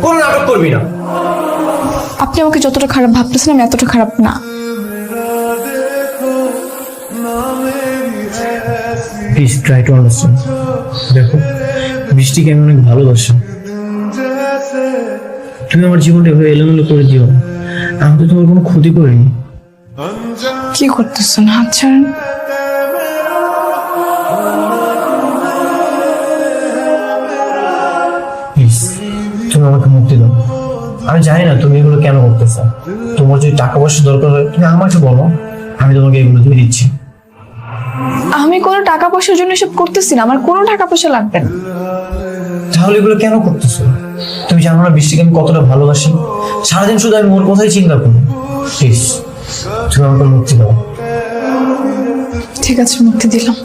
কোনো নাটক করবি না। আপনি আমাকে যতটা খারাপ ভাবতেছেন আমি এতটা খারাপ না। Please try to understand. দেখো, বৃষ্টিকে আমি অনেক ভালোবাসি। তুমি আমার জীবনটা এভাবে এলোমেলো করে দিও না। আমি তো তোমার কোনো ক্ষতি করিনি। কি করতেছেন? হাত ছাড়েন। প্লিজ তুমি আমাকে মুক্তি দাও। আমি জানি না তুমি এগুলো কেন করতেছো। তোমার যদি টাকা পয়সা দরকার হয় তুমি আমাকে বলো, আমি তোমাকে এগুলো দিয়ে দিচ্ছি। আমি কোনো টাকা পয়সার জন্য এসব করতেছি না, আমার কোনো টাকা পয়সা লাগবে না। তাহলে এগুলো কেন করতেছো? তুমি জানো না বৃষ্টিকে আমি কতটা ভালোবাসি। সারাদিন শুধু আমি ওর কথাই চিন্তা করি। প্লিজ তুমি আমাকে মুক্তি দাও। ঠিক আছে, মুক্তি দিলাম।